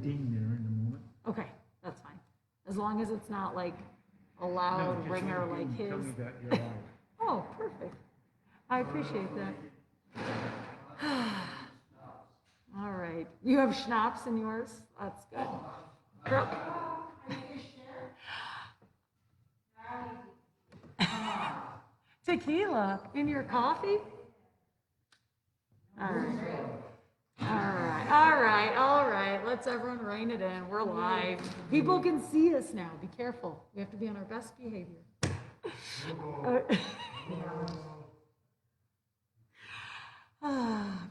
ding there in a moment. Okay, that's fine. As long as it's not like a loud ringer like his. Tell me that you're live. Oh, perfect. I appreciate that. All right. You have schnapps in yours? That's good. Girl. Tequila in your coffee? All right. All right. Let's everyone rein it in. We're live. People can see us now. Be careful. We have to be on our best behavior.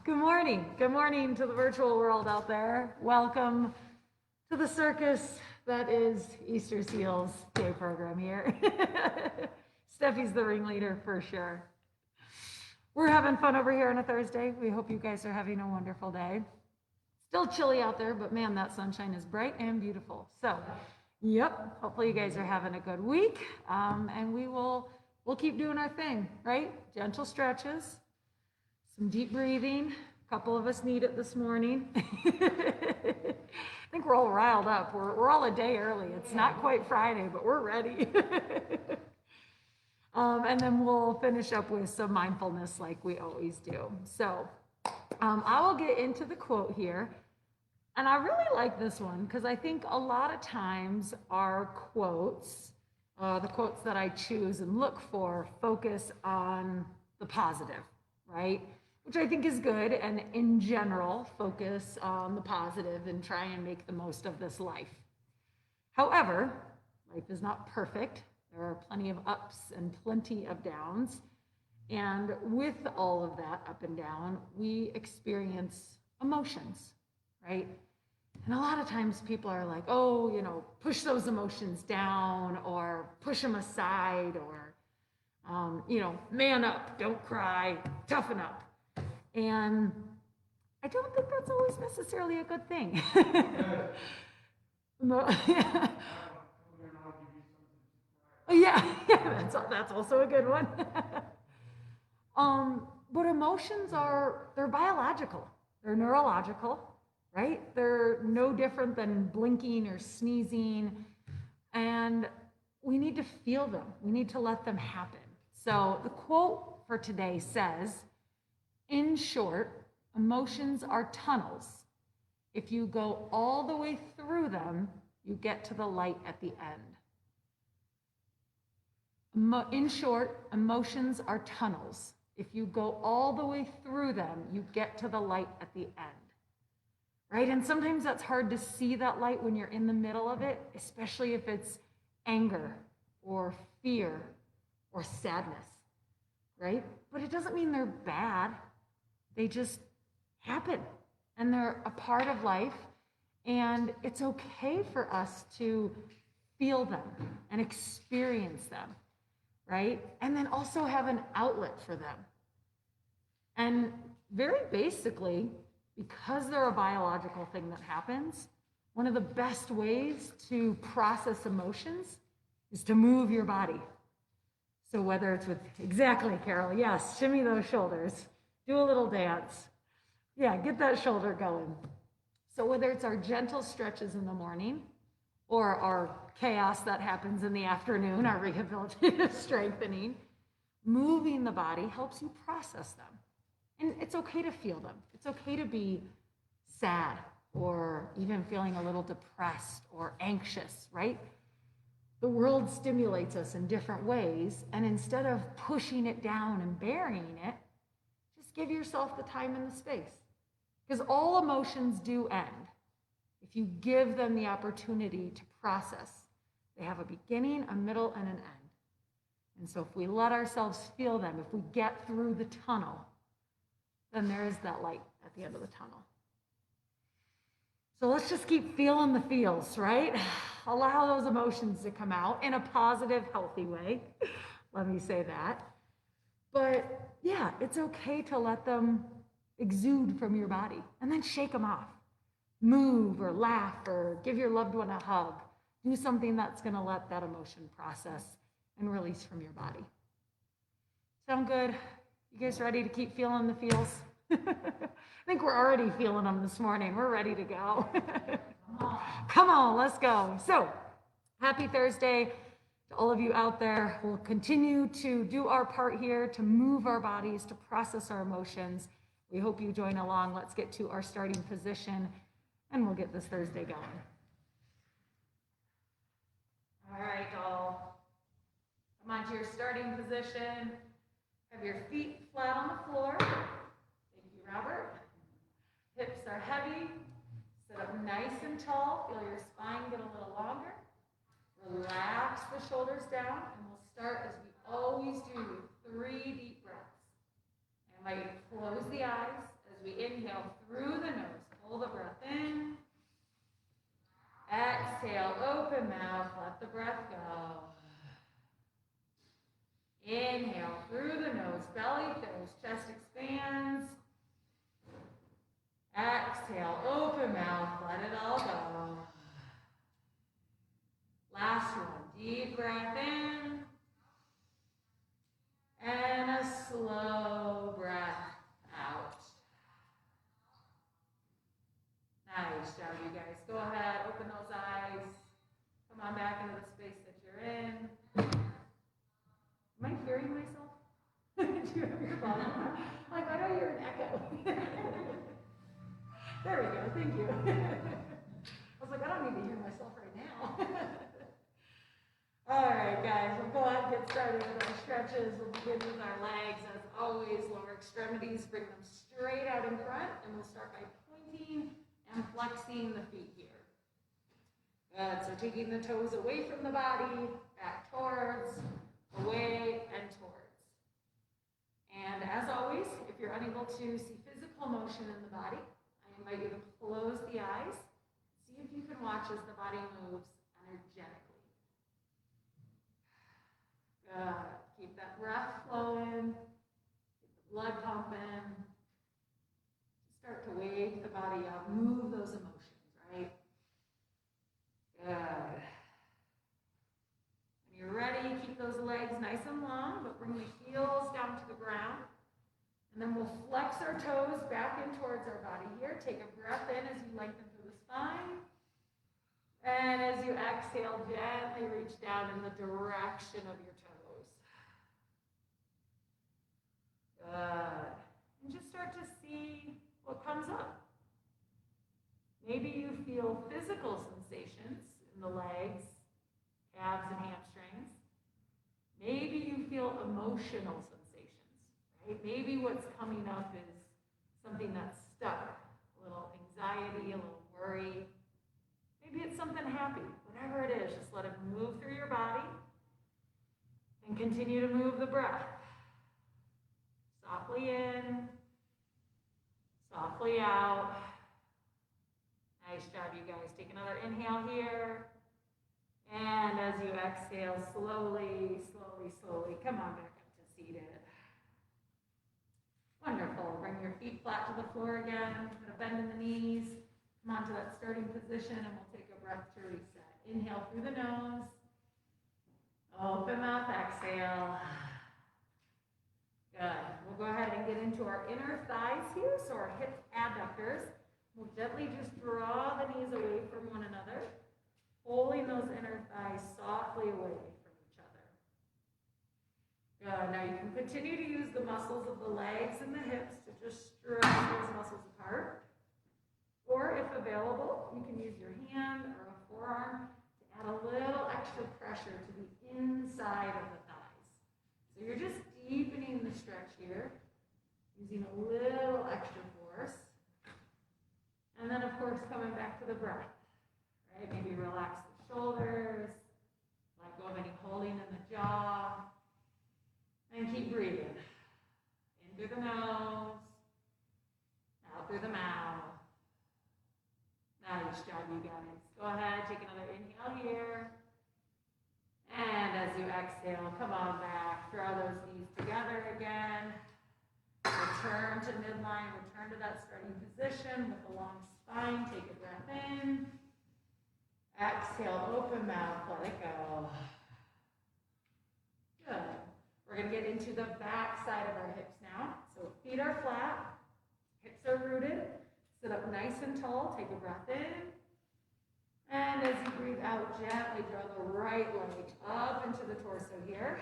Good morning. Good morning to the virtual world out there. Welcome to the circus that is Easter Seals Day program here. Steffi's the ringleader for sure. We're having fun over here on a Thursday. We hope you guys are having a wonderful day. Still chilly out there, but man, that sunshine is bright and beautiful. So, yep, hopefully you guys are having a good week. And we'll keep doing our thing, right? Gentle stretches, some deep breathing. A couple of us need it this morning. I think we're all riled up. We're all a day early. It's not quite Friday, but we're ready. And then we'll finish up with some mindfulness like we always do. So I will get into the quote here. And I really like this one because I think a lot of times our quotes, the quotes that I choose and look for, focus on the positive, right? Which I think is good, and in general, focus on the positive and try and make the most of this life. However, life is not perfect. There are plenty of ups and plenty of downs. And with all of that up and down, we experience emotions, right? And a lot of times people are like, oh, push those emotions down or push them aside or, man up, don't cry, toughen up. And I don't think that's always necessarily a good thing. Yeah, that's also a good one. But emotions they're biological, they're neurological, right? They're no different than blinking or sneezing, and we need to feel them. We need to let them happen. So the quote for today says, in short, emotions are tunnels. If you go all the way through them, you get to the light at the end. In short, emotions are tunnels. If you go all the way through them, you get to the light at the end, right? And sometimes that's hard to see that light when you're in the middle of it, especially if it's anger or fear or sadness, right? But it doesn't mean they're bad. They just happen, and they're a part of life, and it's okay for us to feel them and experience them, right? And then also have an outlet for them. And very basically, because they're a biological thing that happens, one of the best ways to process emotions is to move your body. So whether it's with, exactly, Carol, yes, shimmy those shoulders, do a little dance. Yeah, get that shoulder going. So whether it's our gentle stretches in the morning or our chaos that happens in the afternoon, our rehabilitative strengthening, moving the body helps you process them. And it's okay to feel them. It's okay to be sad or even feeling a little depressed or anxious, right? The world stimulates us in different ways, and instead of pushing it down and burying it, just give yourself the time and the space. Because all emotions do end. If you give them the opportunity to process, they have a beginning, a middle, and an end. And so if we let ourselves feel them, if we get through the tunnel, then there is that light at the end of the tunnel. So let's just keep feeling the feels, right? Allow those emotions to come out in a positive, healthy way. Let me say that. But yeah, it's okay to let them exude from your body and then shake them off. Move or laugh or give your loved one a hug. Do something that's going to let that emotion process and release from your body. Sound good? You guys ready to keep feeling the feels? I think we're already feeling them this morning. We're ready to go. Come on, let's go. So, happy Thursday to all of you out there. We'll continue to do our part here to move our bodies, to process our emotions. We hope you join along. Let's get to our starting position and we'll get this Thursday going. All right, all. Come on to your starting position. Have your feet flat on the floor. Thank you, Robert. Hips are heavy. Sit up nice and tall. Feel your spine get a little longer. Relax the shoulders down, and we'll start as we always do, 3 deep breaths. I invite you to close the eyes as we inhale through the nose. Pull the breath in. Exhale, open mouth, let the breath go. Inhale through the nose, belly fills, chest expands. Exhale, open mouth, let it all go. Last one, deep breath in. And a slow breath out. Nice job, you guys. Go ahead, open those eyes. Come on back into the space that you're in. Am I hearing myself? Do you have your volume on? Like, I know you're an echo. There we go, thank you. I was like, I don't need to hear myself right now. All right, guys, we'll go ahead and get started with our stretches. We'll begin with our legs. As always, lower extremities, bring them straight out in front, and we'll start by pointing and flexing the feet here. Good, so taking the toes away from the body, back towards, away, and towards. And as always, if you're unable to see physical motion in the body, I invite you to close the eyes. See if you can watch as the body moves energetically. Good. Keep that breath flowing. Keep the blood pumping. Start to wake the body up. Move those emotions, right? Good. When you're ready, keep those legs nice and long, but bring the heels down to the ground. And then we'll flex our toes back in towards our body here. Take a breath in as you lengthen through the spine. And as you exhale, gently reach down in the direction of your toes. Good. And just start to see what comes up. Maybe you feel physical sensations in the legs, calves, and hamstrings. Maybe you feel emotional sensations, right? Maybe what's coming up is something that's stuck, a little anxiety, a little worry. Maybe it's something happy. Whatever it is, just let it move through your body and continue to move the breath. Softly in, softly out. Nice job, you guys. Take another inhale here. And as you exhale, slowly, slowly, slowly, come on back up to seated. Wonderful. Bring your feet flat to the floor again. Put a bend in the knees. Come on to that starting position, and we'll take a breath to reset. Inhale through the nose. Open mouth, exhale. Good. We'll go ahead and get into our inner thighs here, so our hip adductors. We'll gently just draw the knees away from one another, pulling those inner thighs softly away from each other. Good. Now you can continue to use the muscles of the legs and the hips to just stretch those muscles apart. Or if available, you can use your hand or a forearm to add a little extra pressure to the inside of the thighs. So you're just deepening the stretch here, using a little extra force. And then, of course, coming back to the breath, right? Maybe relax the shoulders, let go of any holding in the jaw, and keep breathing. In through the nose, out through the mouth. Nice job, you guys. Go ahead, take another inhale here. And as you exhale, come on back. Draw those knees together again. Return to midline. Return to that starting position with a long spine. Take a breath in. Exhale, open mouth, let it go. Good. We're going to get into the back side of our hips now. So feet are flat. Hips are rooted. Sit up nice and tall. Take a breath in. And as you breathe out, gently draw the right leg up into the torso here.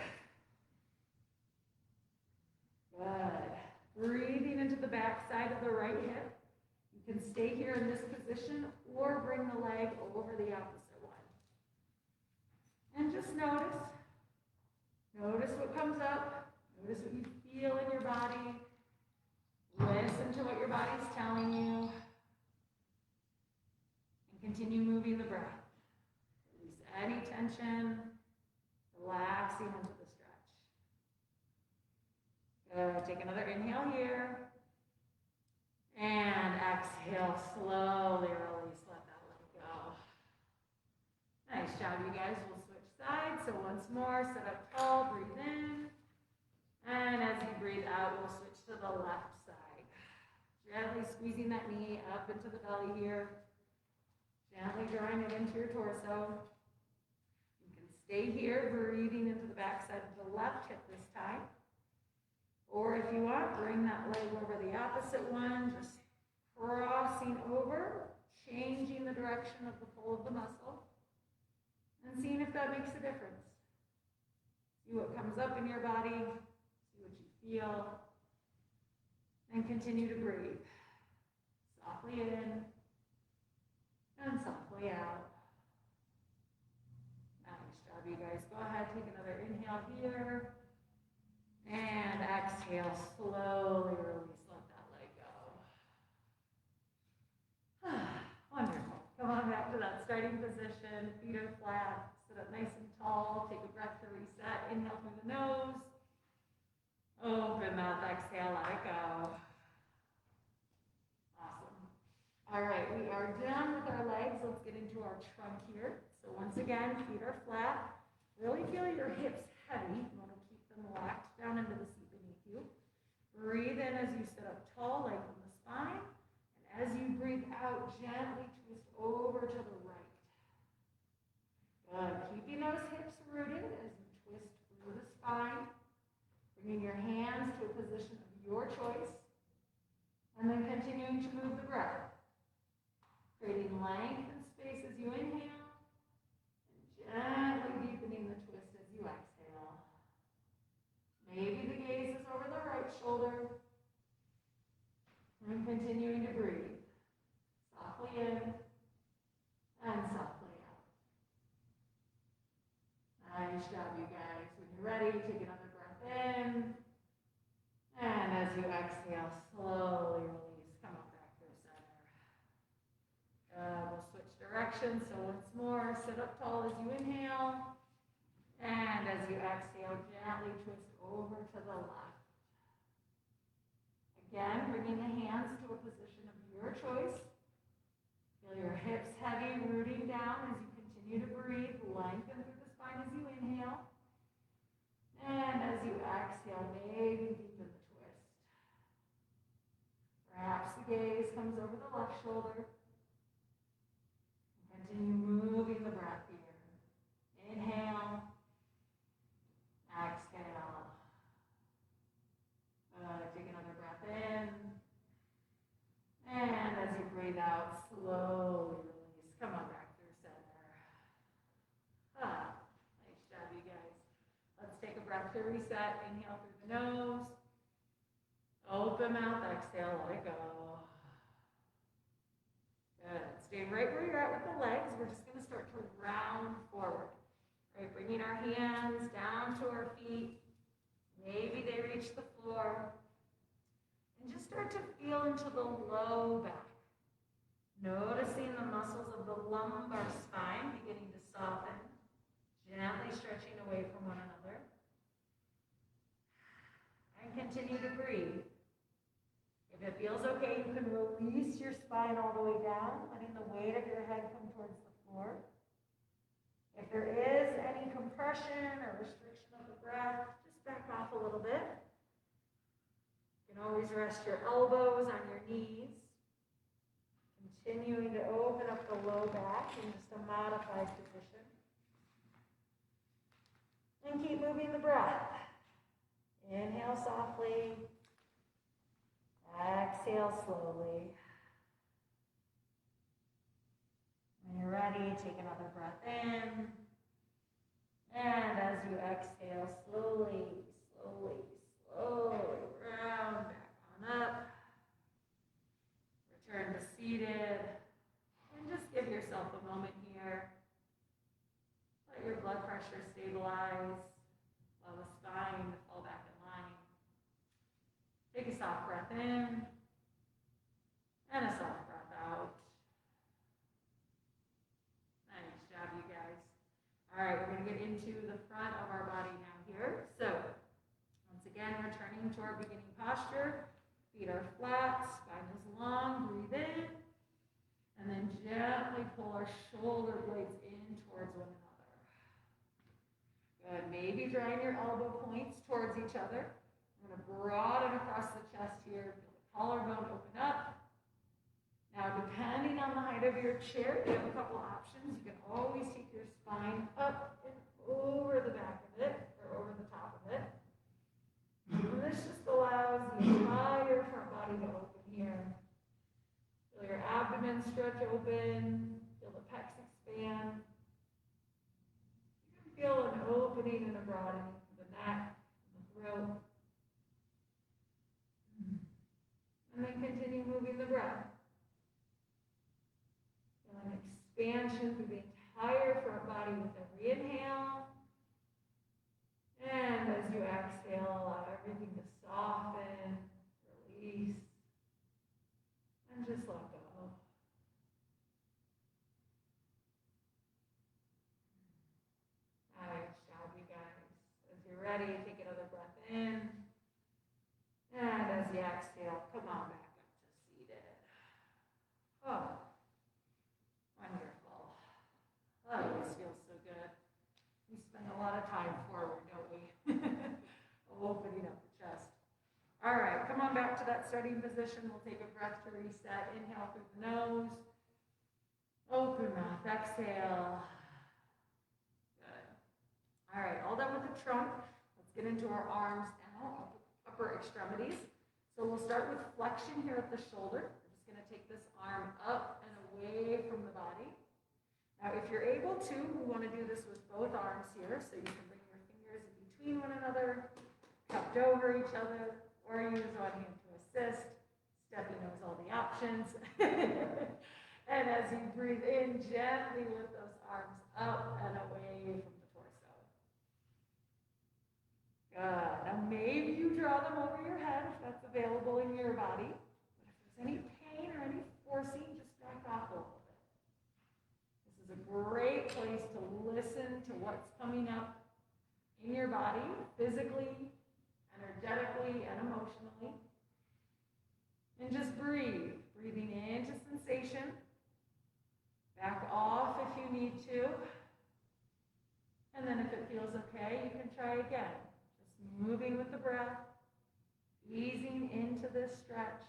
Good. Breathing into the back side of the right hip. You can stay here in this position or bring the leg over the opposite one. And just notice. Notice what comes up. Notice what you feel in your body. Listen to what your body's telling you. And continue moving the breath. Release any tension. Relaxing into the stretch. Good. Take another inhale here. And exhale, slowly release, let that leg go. Nice job, you guys. We'll switch sides. So once more, sit up tall, breathe in. And as you breathe out, we'll switch to the left side. Gently squeezing that knee up into the belly here. Gently drawing it into your torso. You can stay here, breathing into the back side of the left hip this time. Or if you want, bring that leg over the opposite one, just crossing over, changing the direction of the pull of the muscle, and seeing if that makes a difference. See what comes up in your body, see what you feel, and continue to breathe. Softly in, and softly out. Nice job, you guys. Go ahead, take another inhale here. And exhale, slowly release, let that leg go. Wonderful. Come on back to that starting position. Feet are flat. Sit up nice and tall. Take a breath to reset. Inhale through the nose. Open mouth, exhale, let it go. Awesome. All right, we are done with our legs. Let's get into our trunk here. So once again, feet are flat. Really feel your hips heavy. You want to keep them locked down into the seat beneath you. Breathe in as you sit up tall, lengthen the spine. And as you breathe out, gently twist over to the right. Good. Keeping those hips rooted as you twist through the spine. Bringing your hands to a position of your choice. And then continuing to move the breath. Creating length and space as you inhale. And gently deepening the twist as you exhale. Maybe the gaze is over the right shoulder. And continuing to breathe. Softly in and softly out. Nice job, you guys. When you're ready, take another breath in. And as you exhale, slowly release. Come up back to center. We'll switch directions. So once more, sit up tall as you inhale. And as you exhale, gently twist over to the left. Again, bringing the hands to a position of your choice. Feel your hips heavy, rooting down as you continue to breathe. Lengthen through the spine as you inhale. And as you exhale, maybe deepen the twist. Perhaps the gaze comes over the left shoulder. Continue moving the breath here. Inhale. Exhale. Take another breath in. And as you breathe out, slowly release. Come on back through center. Nice job, you guys. Let's take a breath to reset. Inhale through the nose. Open mouth, exhale, let it go. Good. Stay right where you're at with the legs. We're just going to start to round forward. Right, bringing our hands down to our feet. Maybe they reach the floor. And just start to feel into the low back. Noticing the muscles of the lumbar spine beginning to soften. Gently stretching away from one another. And continue to breathe. If it feels okay, you can release your spine all the way down, letting the weight of your head come towards the floor. If there is any compression or restriction of the breath, just back off a little bit. You can always rest your elbows on your knees. Continuing to open up the low back in just a modified position. And keep moving the breath. Inhale softly. Exhale slowly. When you're ready, take another breath in. And as you exhale, slowly, slowly, slowly round back on up. Return to seated. And just give yourself a moment here. Let your blood pressure stabilize. Allow the spine to fall back in line. Take a soft breath in. And a soft breath out. Nice job, you guys. All right, we're going to get into the front of our body now here. So, once again, returning to our beginning posture. Feet are flat, spine is long, breathe in. And then gently pull our shoulder blades in towards one another. Good, maybe drawing your elbow points towards each other. I'm going to broaden across the chest here. Feel the collarbone open up. Now, depending on the height of your chair, you have a couple options. You can always take your spine up and over the back of it, or over the top of it. And this just allows the entire front body to open here. Feel your abdomen stretch open. Feel the pecs expand. You can feel an opening and a broadening for the neck, and the throat. And then continue moving the breath. Expansion through the entire front body with every inhale. And as you exhale, allow everything to soften, release, and just let go. Nice job, you guys. As you're ready, take another breath in. And as you exhale, come on back up to seated. Oh. Wonderful. Oh, this feels so good. We spend a lot of time forward, don't we? Opening up the chest. All right, come on back to that starting position. We'll take a breath to reset. Inhale through the nose. Open mouth. Exhale. Good. All right, all done with the trunk. Let's get into our arms now, upper extremities. So we'll start with flexion here at the shoulder. We're just going to take this arm up and away from the body. Now, if you're able to, we want to do this with both arms here, so you can bring your fingers in between one another, cupped over each other, or use one hand to assist. Steffi knows all the options. And as you breathe in, gently lift those arms up and away from the torso. Good. Now, maybe you draw them over your head if that's available in your body. But if there's any pain or any forcing, just back off a little bit. This is a great place to listen to what's coming up in your body, physically, energetically, and emotionally. And just breathe. Breathing into sensation. Back off if you need to. And then if it feels okay, you can try again. Just moving with the breath, easing into this stretch.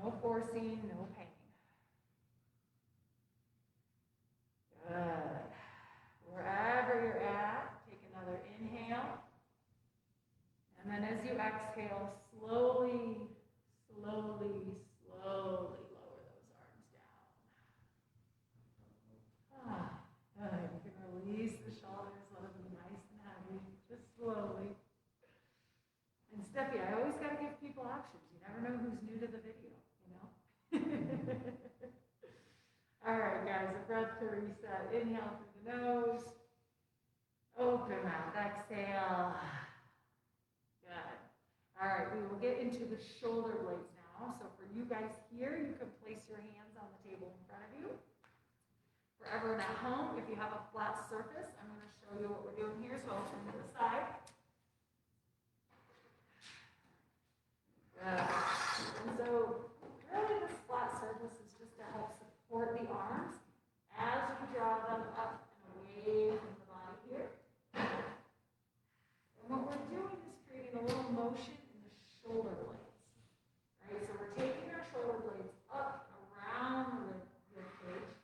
No forcing, no pain. Good. Wherever you're at, take another inhale. And then as you exhale, slowly, slowly, slowly lower those arms down. Good. You can release the shoulders, let them be nice and heavy, just slowly. And Steffi, I always got to give people options. You never know who's new to the video, you know? All right, guys, a breath to reset. Inhale through the nose. Open mouth. Exhale. Good. All right, we will get into the shoulder blades now. So for you guys here, you can place your hands on the table in front of you. For everyone at home, if you have a flat surface, I'm going to show you what we're doing here, so I'll turn to the side. Good. And so really this flat surface is just to help support the arms as you draw them up and away from the body here. And what we're doing is creating a little motion in the shoulder blades. Right? So we're taking our shoulder blades up around the rib cage.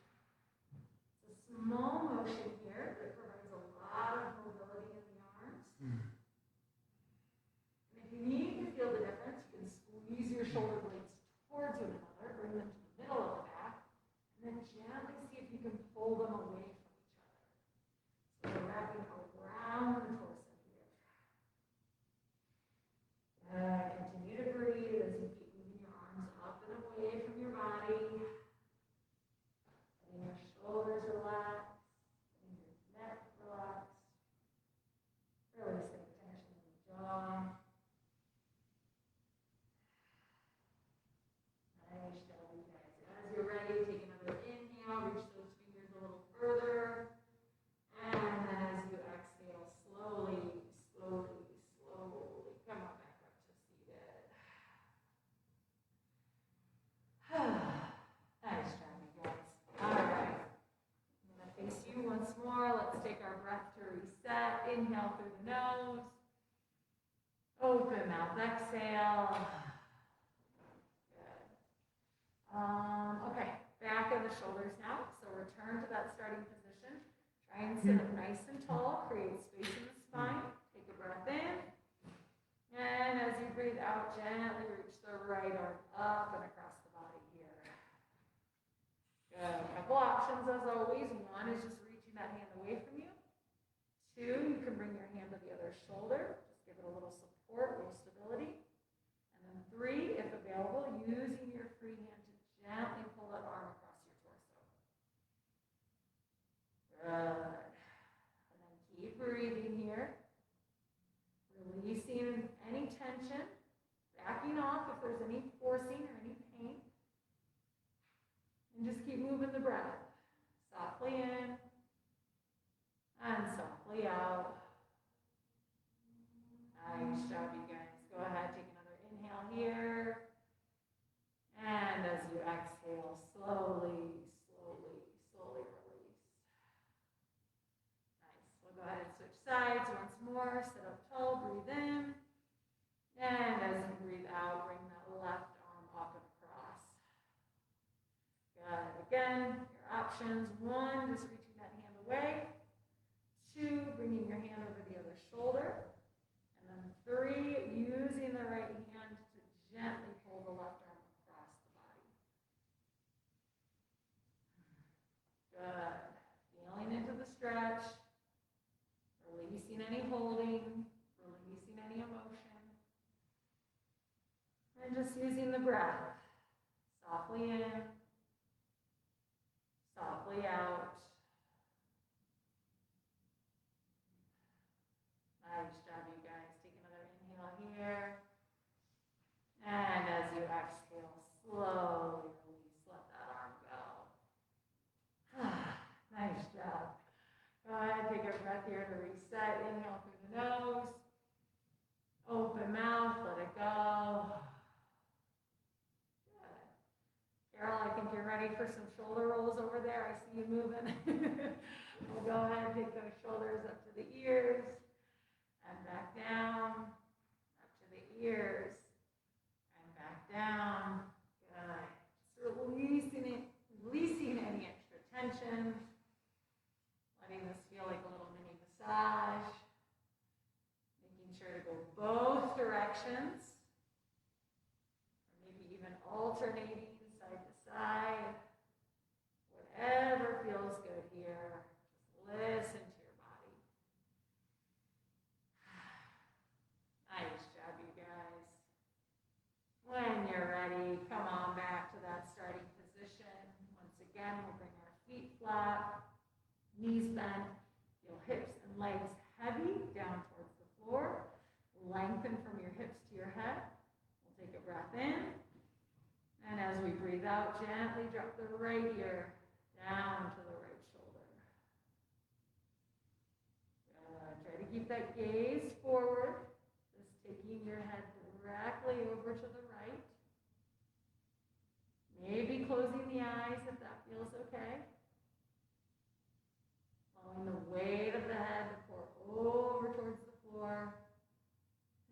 It's a small motion here that provides a lot of mobility in the arms. And if you need to feel the difference, you can squeeze your shoulder blades towards one another, bring them to the middle of the back, and then gently see if you can the shoulders now. So return to that starting position. Try and sit up nice and tall. Create space in the spine. Take a breath in. And as you breathe out, gently reach the right arm up and across the body here. Good. A couple options as always. One is just reaching that hand away from you. Two, you can bring your hand to the other shoulder. Just give it a little support, a little stability. And then three, if available, using your free hand to gently pull that arm across your torso. Good. And then keep breathing here. Releasing any tension. Backing off if there's any forcing or any pain. And just keep moving the breath. Softly in. And softly out. Nice job, you guys. Go ahead, take another inhale here. And as you exhale, slowly, slowly, slowly release. Nice. We'll go ahead and switch sides once more. Sit up tall, breathe in. And as you breathe out, bring that left arm up and across. Good. Again, your options. One, just reaching that hand away. Two, bringing your hand over the other shoulder. And then three, using the right hand to gently pull the left arm across the body. Good. Feeling into the stretch. Releasing any holding. Releasing any emotion. And just using the breath. Softly in. Softly out. Nice job, you guys. Take another inhale here. And as you exhale, slowly release. Let that arm go. Nice job. Go ahead, take a breath here to reset. Inhale through the nose. Open mouth, let it go. Good. Carol, I think you're ready for some shoulder rolls over there. I see you moving. We'll go ahead and take those shoulders up to the ears. And back down, up to the ears, and back down. Good. Just releasing any extra tension, letting this feel like a little mini massage, making sure to go both directions, or maybe even alternating side to side. Whatever feels good here, just listen to your body. Nice job, you guys. When you're ready, come on back to that starting position. Once again, we'll bring our feet flat, knees bent, feel hips and legs heavy down towards the floor. Lengthen from your hips to your head. We'll take a breath in. And as we breathe out, gently drop the right ear down to the right shoulder. Try to keep that gaze forward. Taking your head directly over to the right. Maybe closing the eyes if that feels okay. Allowing the weight of the head to pour over towards the floor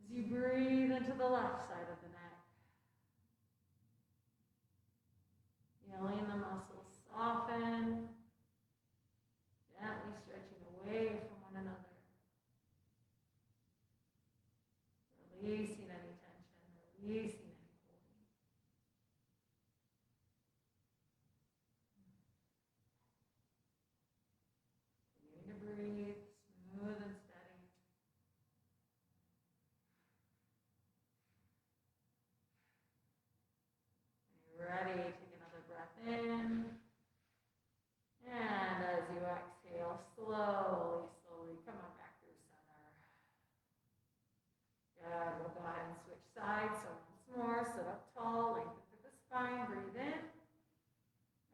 as you breathe into the left side of the neck. Feeling the muscles soften, gently stretching away from one another. Releasing any tension, releasing any holding. Continuing to breathe, smooth and steady. When you're ready, take another breath in. And as you exhale, slowly, slowly come on back through center. Good. We'll go ahead and switch sides. So once more, sit up tall, lengthen through the spine, breathe in.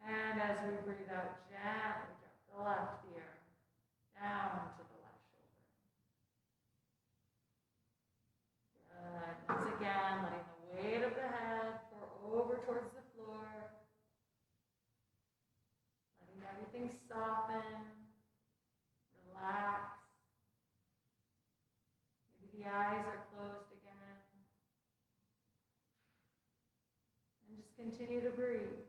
And as we breathe out, gently drop the left ear down to the left shoulder. Good. Once again, letting the weight of the head pour over towards the floor. Letting everything soften, relax. The eyes are closed again. And just continue to breathe.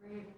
Breathing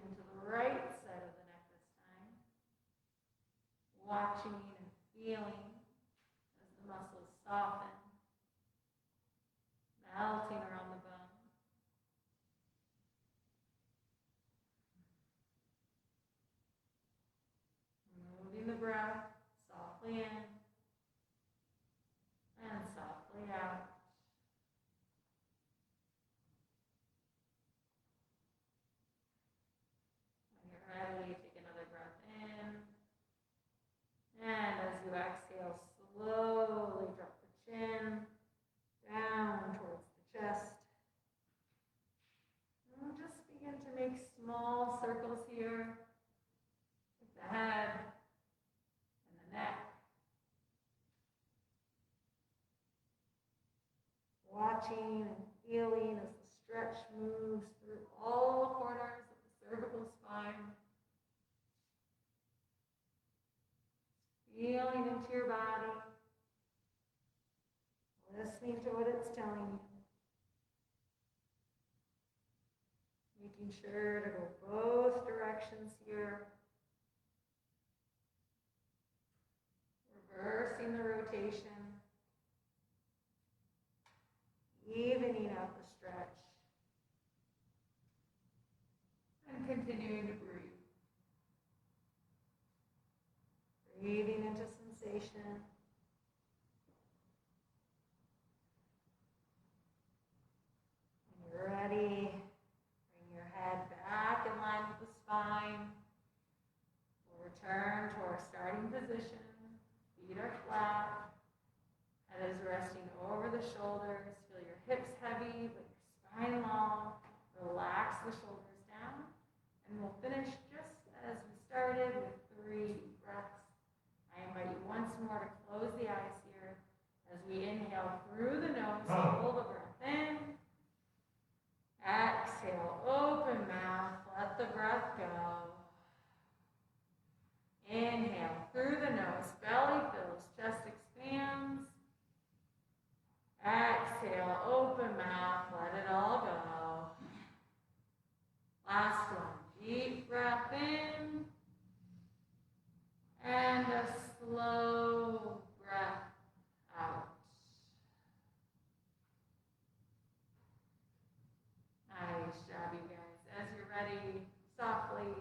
watching and feeling as the stretch moves through all the corners of the cervical spine. Feeling into your body, listening to what it's telling you. Making sure to go both directions here. Reversing the rotation. Evening out the stretch. And continuing to breathe. Breathing into sensation. When you're ready, bring your head back in line with the spine. We'll return to our starting position. Feet are flat. Head is resting over the shoulders. Feel your hips heavy, but your spine long. Relax the shoulders down. And we'll finish just as we started with 3 breaths. I invite you once more to close the eyes here as we inhale through the nose. Hold the breath in. Exhale, open mouth. Let the breath go. Inhale through the nose. Belly fills, chest expands. Exhale, open mouth. Let it all go. Last one. Deep breath in. And a slow breath out. Nice job, you guys. As you're ready, softly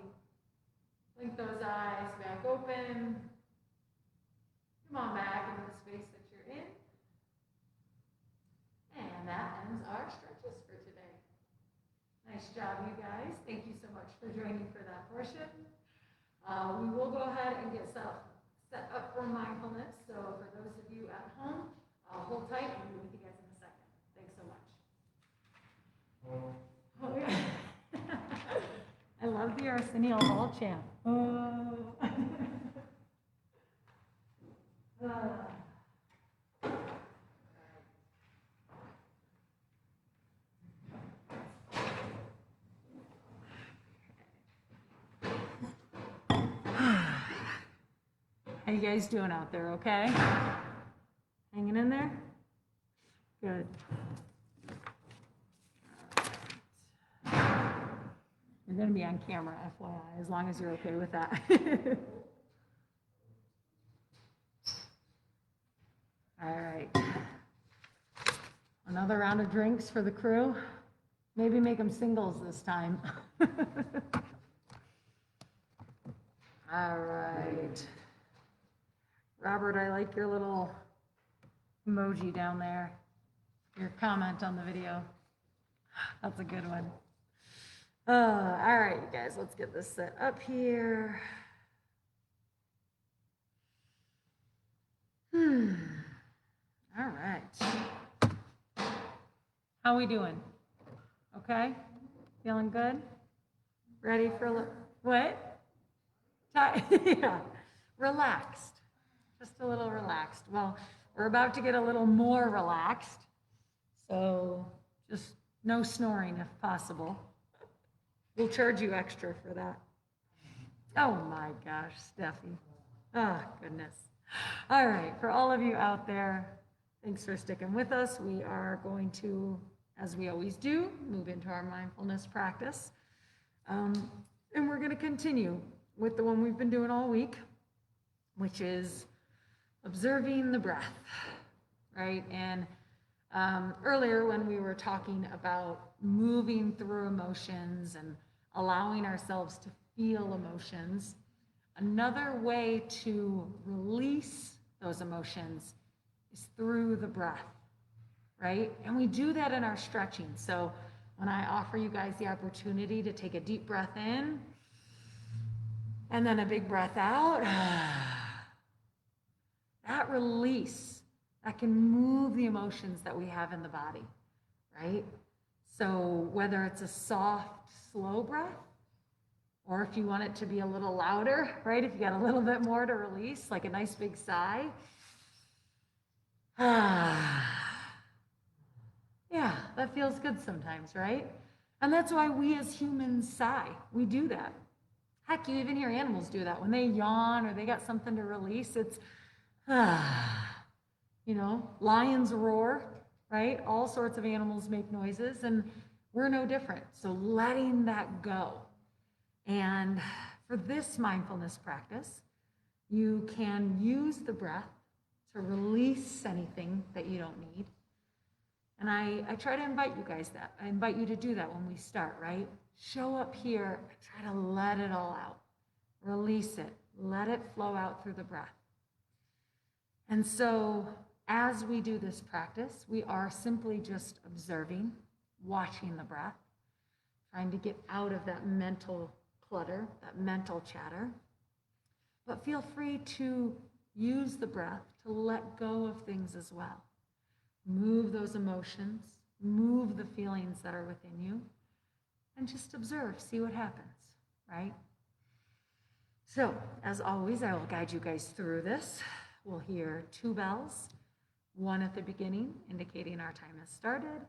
blink those eyes back open. Come on back into the space that you're in. And that ends our stretches for today. Nice job, you guys. Thank you so much for joining for that portion. We will go ahead and get set up for mindfulness. So for those of you at home, hold tight. I'll be with you guys in a second. Thanks so much. Oh, yeah. I love the Arsenio Hall chant. Oh. How you guys doing out there, okay? Hanging in there? Good. You're going to be on camera, FYI, as long as you're okay with that. All right. Another round of drinks for the crew. Maybe make them singles this time. All right. Robert, I like your little emoji down there. Your comment on the video. That's a good one. All right, you guys, let's get this set up here. All right. How we doing? Okay? Feeling good? Ready for a little, what? Yeah, relaxed. Just a little relaxed. Well, we're about to get a little more relaxed. So just no snoring if possible. We'll charge you extra for that. Oh my gosh, Steffi. Oh, goodness. All right, for all of you out there, thanks for sticking with us. We are going to, as we always do, move into our mindfulness practice. And we're going to continue with the one we've been doing all week, which is observing the breath, right? And earlier when we were talking about moving through emotions and allowing ourselves to feel emotions, another way to release those emotions is through the breath, right? And we do that in our stretching. So when I offer you guys the opportunity to take a deep breath in and then a big breath out, that release, that can move the emotions that we have in the body, right? So whether it's a soft, slow breath, or if you want it to be a little louder, right? If you got a little bit more to release, like a nice big sigh. Yeah, Yeah, that feels good sometimes, right? And that's why we as humans sigh. We do that. Heck, you even hear animals do that. When they yawn or they got something to release, it's, lions roar, right? All sorts of animals make noises, and we're no different. So letting that go. And for this mindfulness practice, you can use the breath to release anything that you don't need. And I try to invite you guys that. I invite you to do that when we start, right? Show up here and try to let it all out. Release it. Let it flow out through the breath. And so as we do this practice, we are simply just observing, watching the breath, trying to get out of that mental clutter, that mental chatter. But feel free to use the breath to let go of things as well. Move those emotions, move the feelings that are within you, and just observe, see what happens, right? So, as always, I will guide you guys through this. We'll hear 2 bells, one at the beginning indicating our time has started,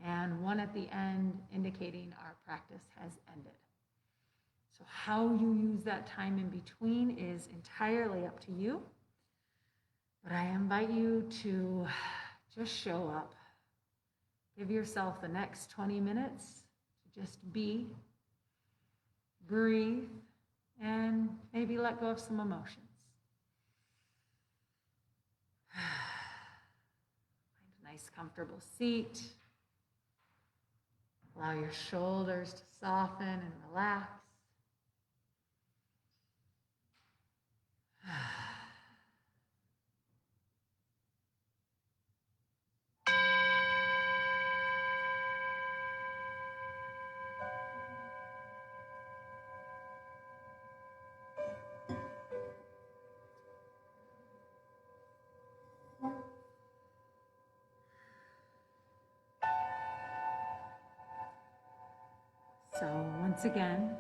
and one at the end indicating our practice has ended. So how you use that time in between is entirely up to you, but I invite you to just show up. Give yourself the next 20 minutes to just be, breathe, and maybe let go of some emotions. Find a nice, comfortable seat. Allow your shoulders to soften and relax. So once again,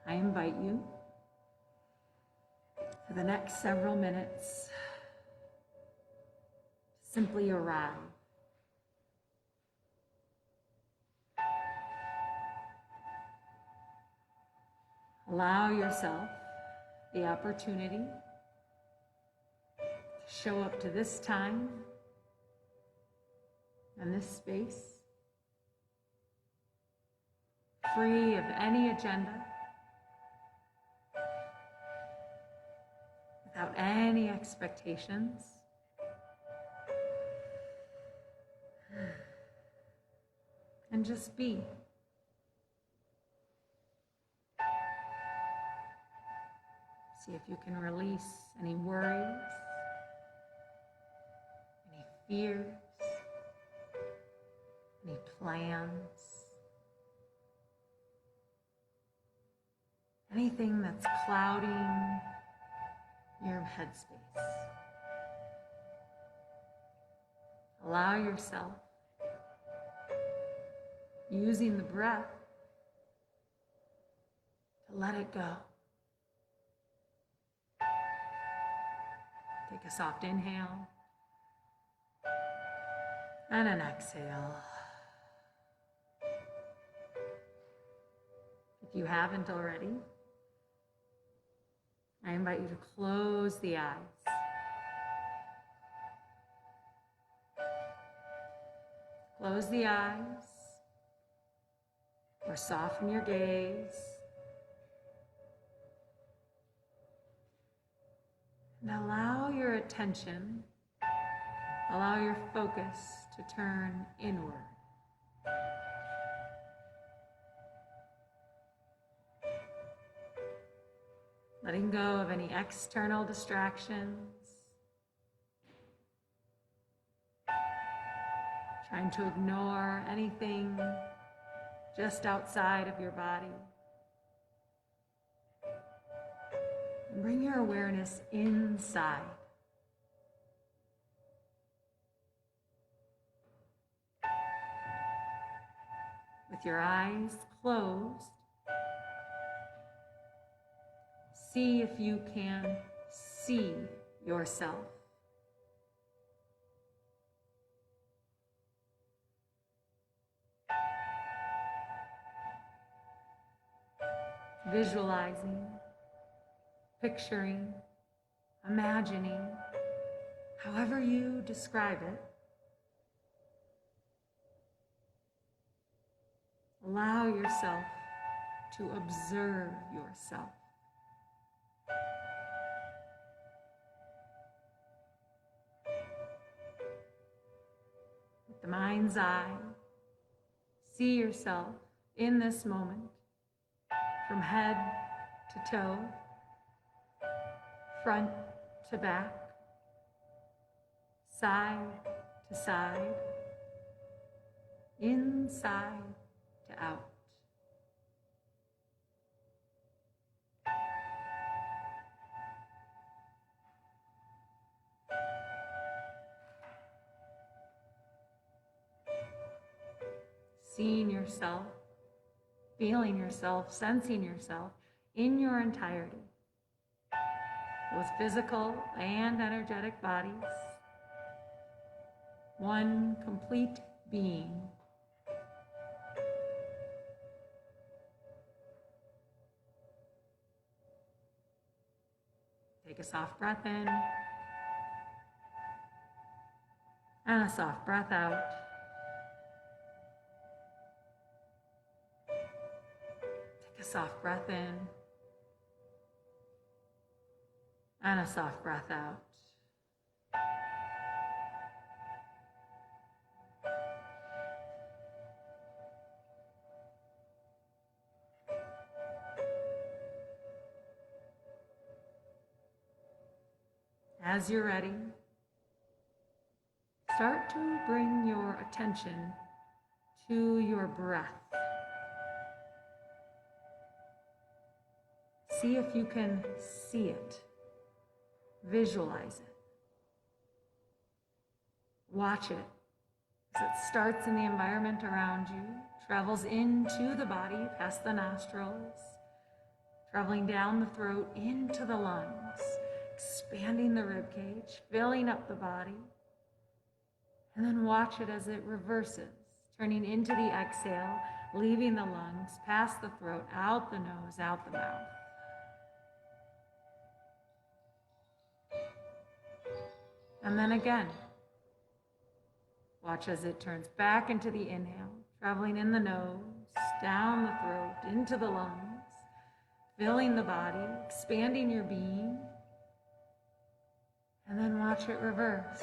I invite you for the next several minutes to simply arrive. Allow yourself the opportunity to show up to this time and this space, free of any agenda, without any expectations. And just be. See if you can release any worries, any fears, any plans, anything that's clouding your headspace. Allow yourself, using the breath, to let it go. Take a soft inhale and an exhale. If you haven't already, I invite you to close the eyes. Close the eyes or soften your gaze. And allow your attention, allow your focus to turn inward. Letting go of any external distractions. Trying to ignore anything just outside of your body. And bring your awareness inside. With your eyes closed, see if you can see yourself. visualizing, picturing, imagining, however you describe it. Allow yourself to observe yourself. With the mind's eye, see yourself in this moment, from head to toe, front to back, side to side, inside to out. Seeing yourself, feeling yourself, sensing yourself in your entirety, both physical and energetic bodies, one complete being. Take a soft breath in and a soft breath out. Take a soft breath in and a soft breath out. As you're ready, start to bring your attention to your breath. See if you can see it, visualize it, watch it as it starts in the environment around you, travels into the body, past the nostrils, traveling down the throat into the lungs, expanding the ribcage, filling up the body, and then watch it as it reverses, turning into the exhale, leaving the lungs, past the throat, out the nose, out the mouth. And then again, watch as it turns back into the inhale, traveling in the nose, down the throat, into the lungs, filling the body, expanding your being. And then watch it reverse,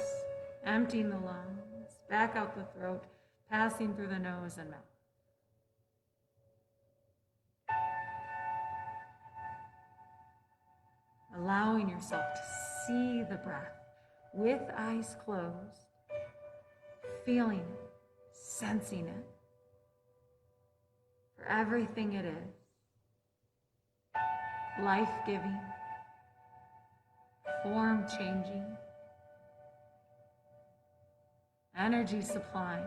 emptying the lungs, back out the throat, passing through the nose and mouth. Allowing yourself to see the breath with eyes closed, feeling it, sensing it for everything it is. Life-giving, form-changing, energy supplying.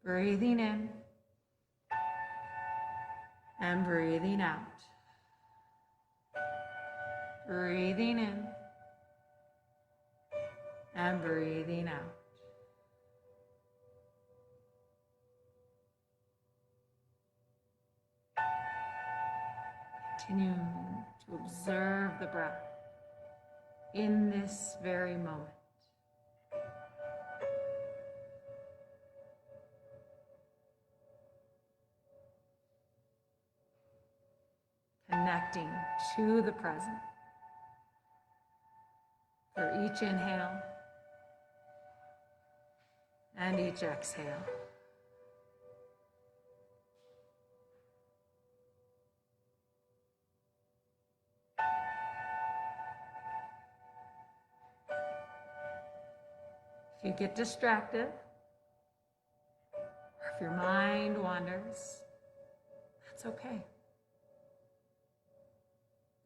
Breathing in and breathing out. Breathing in and breathing out. Continue to observe the breath in this very moment. Connecting to the present for each inhale and each exhale. If you get distracted, or if your mind wanders, that's okay.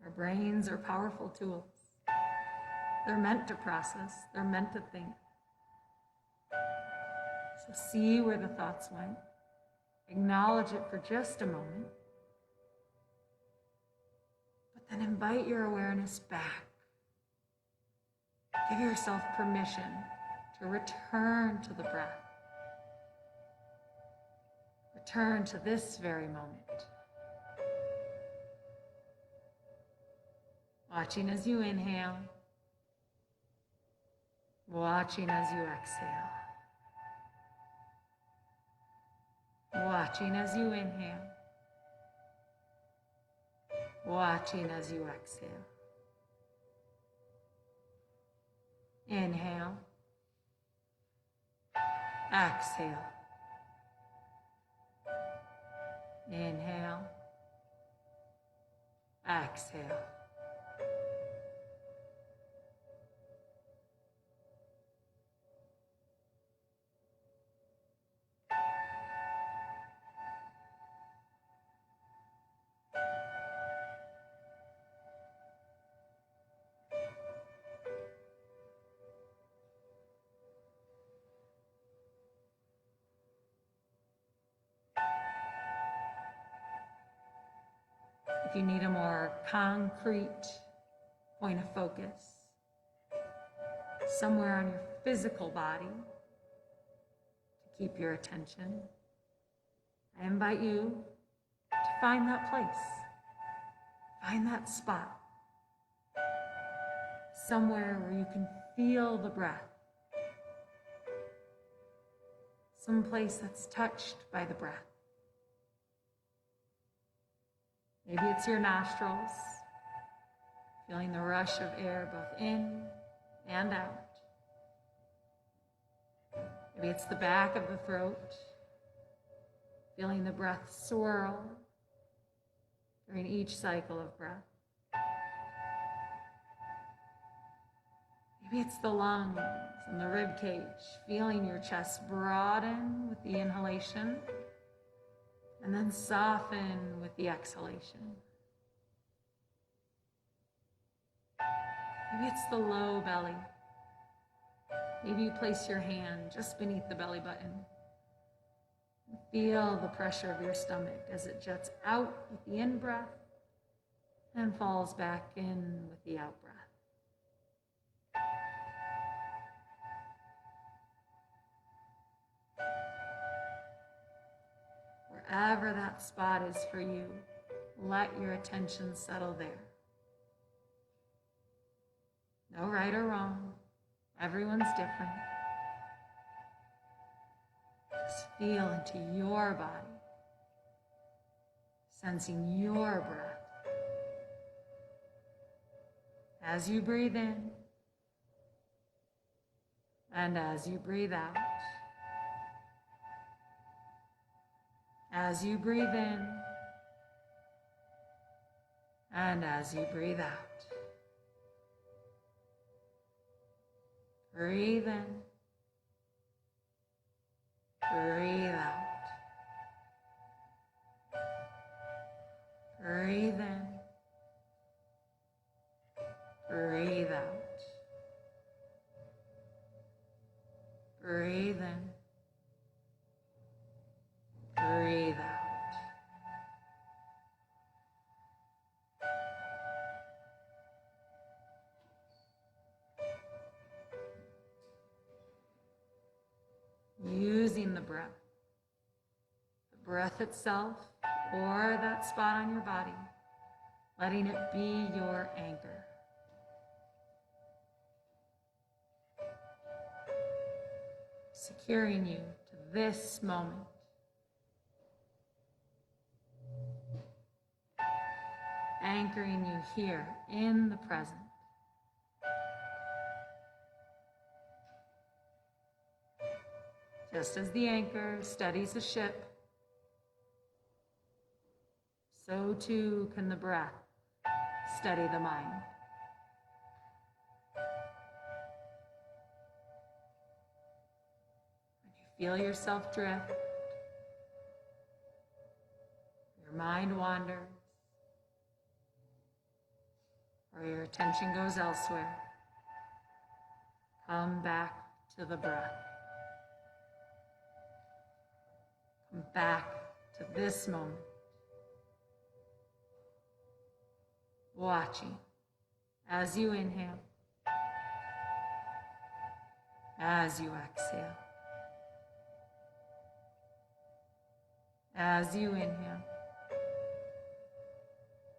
Our brains are powerful tools. They're meant to process, they're meant to think. So see where the thoughts went. Acknowledge it for just a moment. But then invite your awareness back. Give yourself permission to return to the breath. return to this very moment. Watching as you inhale, watching as you exhale. Watching as you inhale, watching as you exhale. Inhale, exhale. Inhale, exhale. If you need a more concrete point of focus, somewhere on your physical body to keep your attention, I invite you to find that place, find that spot, somewhere where you can feel the breath, some place that's touched by the breath. Maybe it's your nostrils, feeling the rush of air both in and out. Maybe it's the back of the throat, feeling the breath swirl during each cycle of breath. Maybe it's the lungs and the ribcage, feeling your chest broaden with the inhalation and then soften with the exhalation. Maybe it's the low belly. Maybe you place your hand just beneath the belly button. Feel the pressure of your stomach as it jets out with the in-breath and falls back in with the out-breath. Wherever that spot is for you, let your attention settle there. No right or wrong. Everyone's different. Just feel into your body, sensing your breath. As you breathe in and as you breathe out. As you breathe in and as you breathe out. Breathe in, breathe out. Breathe in, breathe out. Breathe in, breathe out. Using the breath itself or that spot on your body, letting it be your anchor. Securing you to this moment. Anchoring you here in the present. Just as the anchor steadies a ship, so too can the breath steady the mind. When you feel yourself drift, your mind wanders, or your attention goes elsewhere, come back to the breath. Come back to this moment. Watching as you inhale, as you exhale, As you inhale,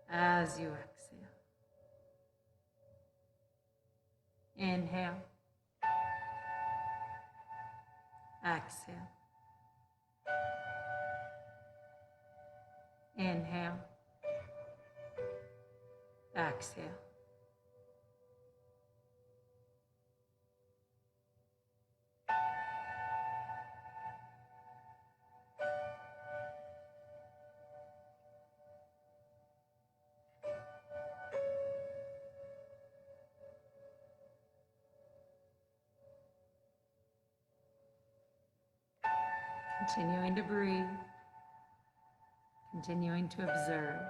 as you exhale. Inhale, exhale. Inhale, exhale. Continuing to breathe, continuing to observe,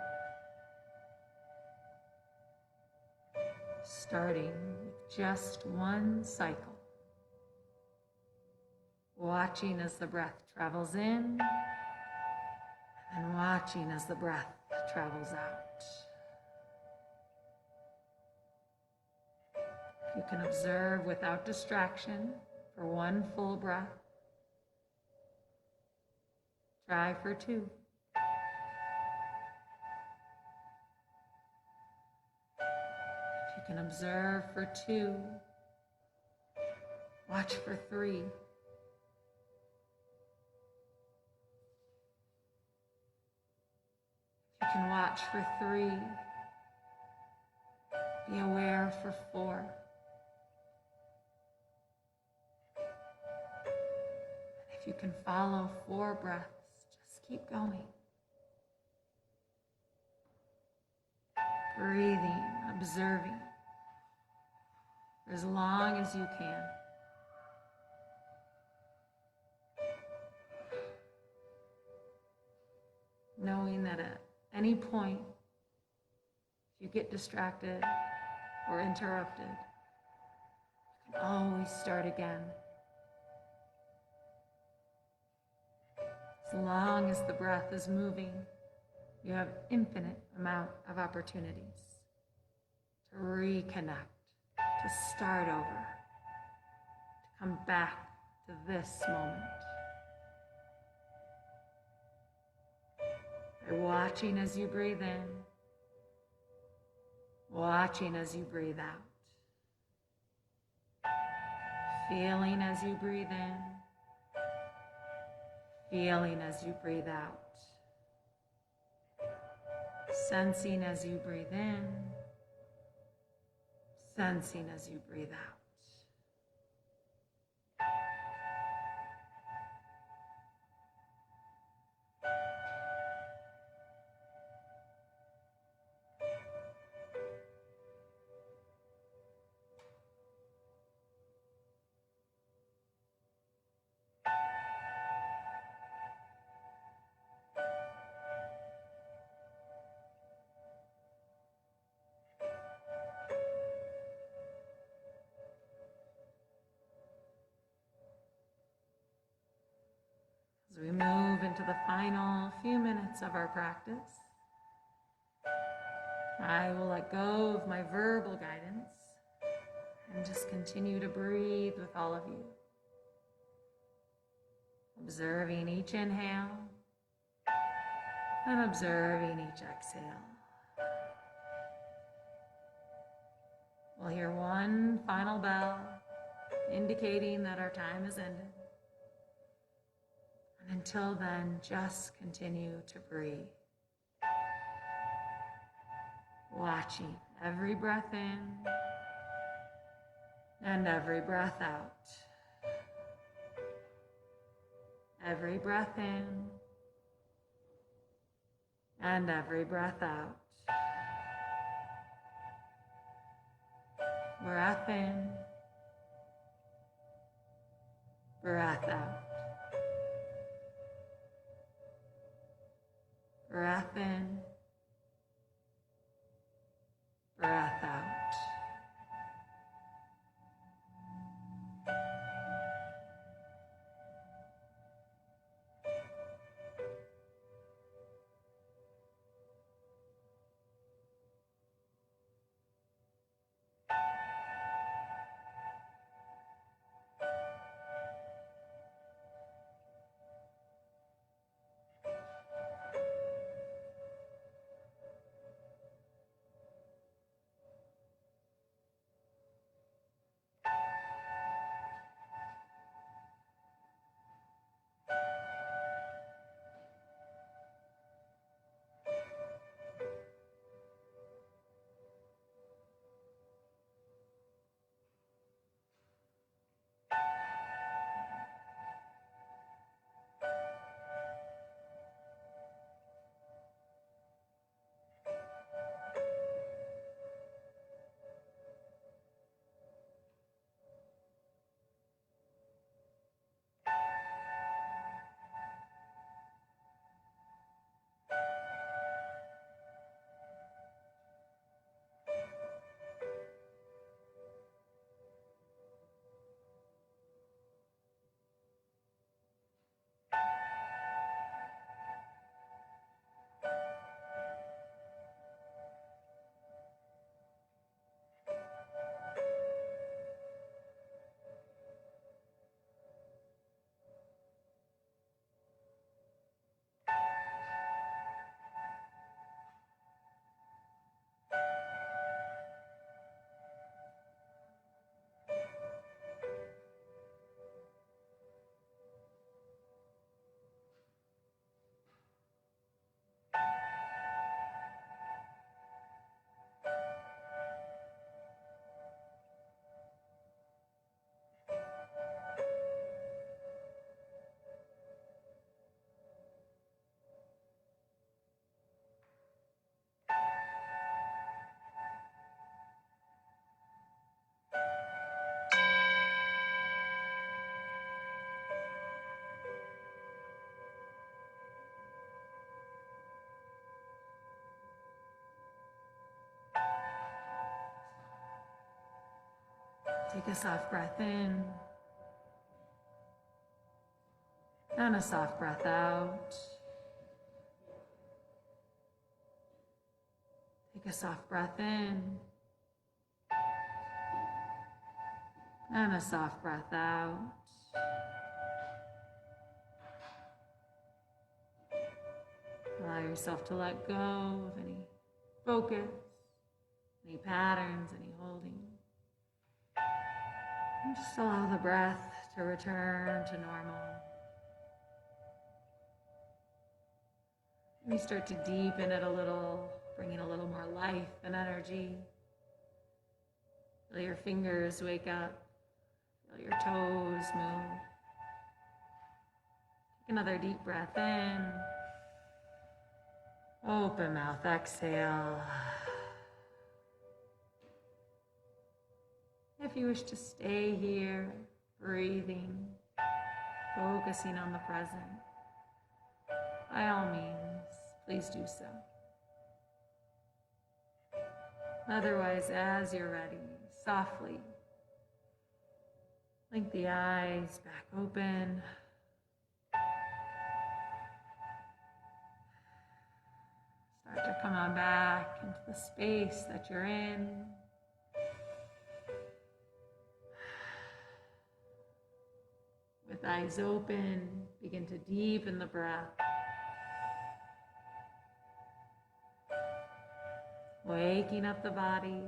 starting with just one cycle, watching as the breath travels in and watching as the breath travels out. You can observe without distraction for one full breath. Try for two. If you can observe for two, watch for three. If you can watch for three, be aware for four. And if you can follow 4 breaths, just keep going. Breathing, observing for as long as you can. Knowing that at any point, if you get distracted or interrupted, you can always start again. As long as the breath is moving, you have infinite amount of opportunities to reconnect, to start over, to come back to this moment. By watching as you breathe in, watching as you breathe out, feeling as you breathe in, feeling as you breathe out, sensing as you breathe in, sensing as you breathe out. As we move into the final few minutes of our practice, I will let go of my verbal guidance and just continue to breathe with all of you. Observing each inhale and observing each exhale. We'll hear one final bell indicating that our time has ended. And until then, just continue to breathe. Watching every breath in and every breath out. Every breath in and every breath out. Breath in, breath out. Breath in, breath out. Take a soft breath in and a soft breath out. Take a soft breath in and a soft breath out. Allow yourself to let go of any focus, any patterns, any holding. And just allow the breath to return to normal. We start to deepen it a little, bring in a little more life and energy. Feel your fingers wake up. Feel your toes move. Take another deep breath in. Open mouth, exhale. If you wish to stay here, breathing, focusing on the present, by all means, please do so. Otherwise, as you're ready, softly blink the eyes back open. Start to come on back into the space that you're in. With eyes open, begin to deepen the breath. Waking up the body,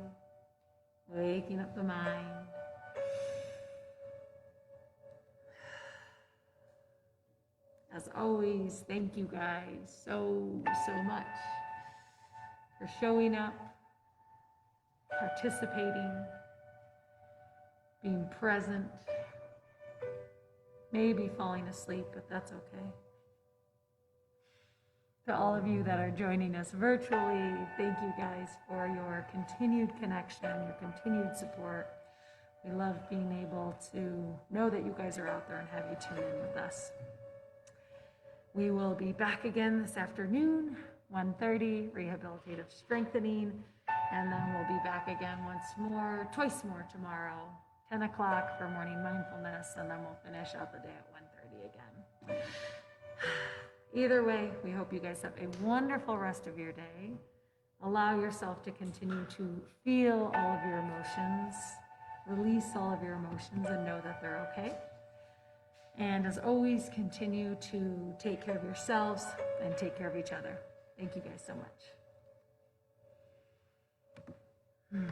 waking up the mind. As always, thank you guys so much for showing up, participating, being present, maybe falling asleep, but that's okay. To all of you that are joining us virtually, thank you guys for your continued connection, your continued support. We love being able to know that you guys are out there and have you tune in with us. We will be back again this afternoon, 1:30, rehabilitative strengthening, and then we'll be back again twice more tomorrow, 10 o'clock for morning mindfulness, and then we'll finish out the day at 1:30 again. Either way, we hope you guys have a wonderful rest of your day. Allow yourself to continue to feel all of your emotions, release all of your emotions, and know that they're okay. And as always, continue to take care of yourselves and take care of each other. Thank you guys so much.